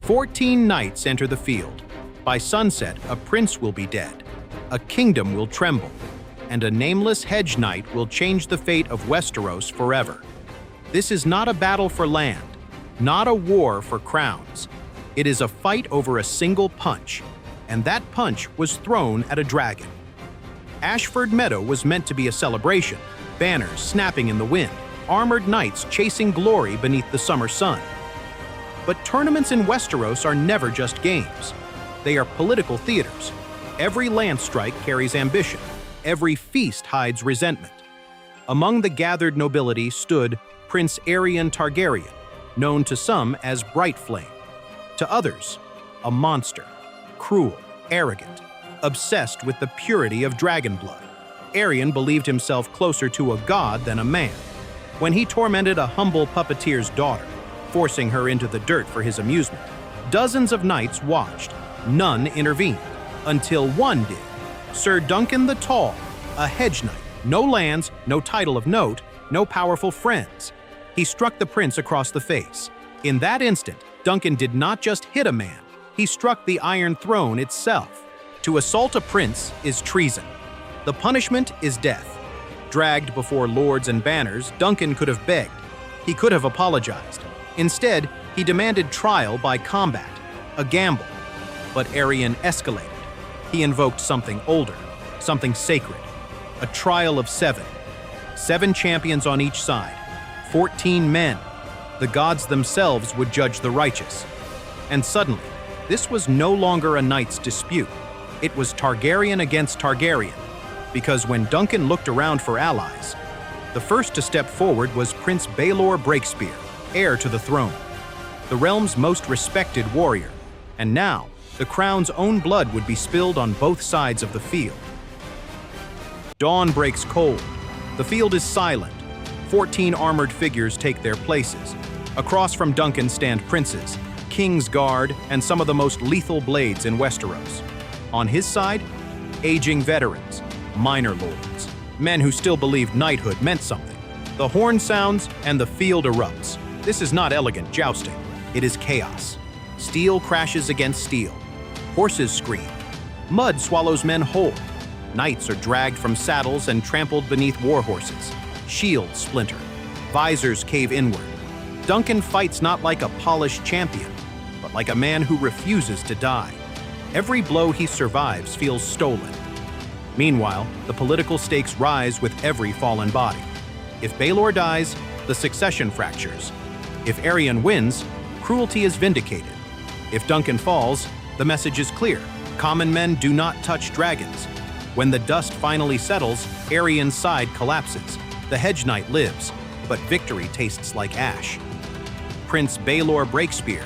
14 knights enter the field. By sunset, a prince will be dead, a kingdom will tremble, and a nameless hedge knight will change the fate of Westeros forever. This is not a battle for land, not a war for crowns. It is a fight over a single punch, and that punch was thrown at a dragon. Ashford Meadow was meant to be a celebration, banners snapping in the wind, armored knights chasing glory beneath the summer sun. But tournaments in Westeros are never just games. They are political theaters. Every lance strike carries ambition. Every feast hides resentment. Among the gathered nobility stood Prince Aerion Targaryen, known to some as Bright Flame. To others, a monster, cruel, arrogant, obsessed with the purity of dragon blood. Aerion believed himself closer to a god than a man. When he tormented a humble puppeteer's daughter, forcing her into the dirt for his amusement, dozens of knights watched. None intervened, until one did. Sir Duncan the Tall, a hedge knight, no lands, no title of note, no powerful friends. He struck the prince across the face. In that instant, Duncan did not just hit a man, he struck the Iron Throne itself. To assault a prince is treason. The punishment is death. Dragged before lords and banners, Duncan could have begged. He could have apologized. Instead, he demanded trial by combat, a gamble. But Aerion escalated. He invoked something older, something sacred. A trial of 7. 7 champions on each side. 14 men. The gods themselves would judge the righteous. And suddenly, this was no longer a knight's dispute. It was Targaryen against Targaryen. Because when Duncan looked around for allies, the first to step forward was Prince Baelor Breakspear, heir to the throne, the realm's most respected warrior. And now, the crown's own blood would be spilled on both sides of the field. Dawn breaks cold. The field is silent. 14 armored figures take their places. Across from Duncan stand princes, King's Guard, and some of the most lethal blades in Westeros. On his side, aging veterans, minor lords, men who still believed knighthood meant something. The horn sounds and the field erupts. This is not elegant jousting. It is chaos. Steel crashes against steel. Horses scream. Mud swallows men whole. Knights are dragged from saddles and trampled beneath war horses. Shields splinter. Visors cave inward. Duncan fights not like a polished champion, but like a man who refuses to die. Every blow he survives feels stolen. Meanwhile, the political stakes rise with every fallen body. If Baelor dies, the succession fractures. If Aerion wins, cruelty is vindicated. If Duncan falls, the message is clear. Common men do not touch dragons. When the dust finally settles, Aerion's side collapses. The Hedge Knight lives, but victory tastes like ash. Prince Baelor Breakspear,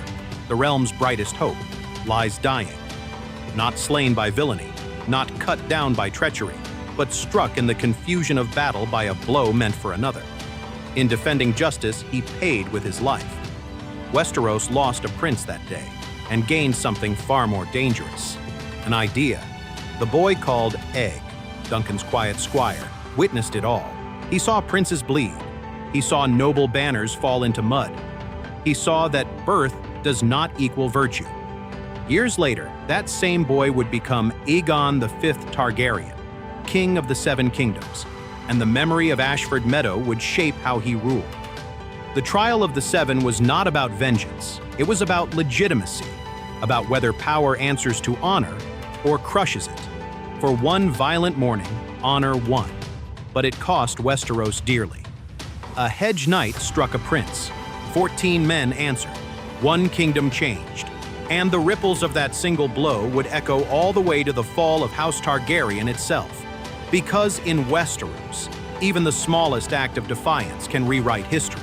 the realm's brightest hope, lies dying. Not slain by villainy, not cut down by treachery, but struck in the confusion of battle by a blow meant for another. In defending justice, he paid with his life. Westeros lost a prince that day and gained something far more dangerous, an idea. The boy called Egg, Duncan's quiet squire, witnessed it all. He saw princes bleed. He saw noble banners fall into mud. He saw that birth does not equal virtue. Years later, that same boy would become Aegon V Targaryen, king of the 7 kingdoms, and the memory of Ashford Meadow would shape how he ruled. The trial of the 7 was not about vengeance. It was about legitimacy, about whether power answers to honor or crushes it. For one violent morning, honor won, but it cost Westeros dearly. A hedge knight struck a prince. 14 men answered. One kingdom changed. And the ripples of that single blow would echo all the way to the fall of House Targaryen itself. Because in Westeros, even the smallest act of defiance can rewrite history.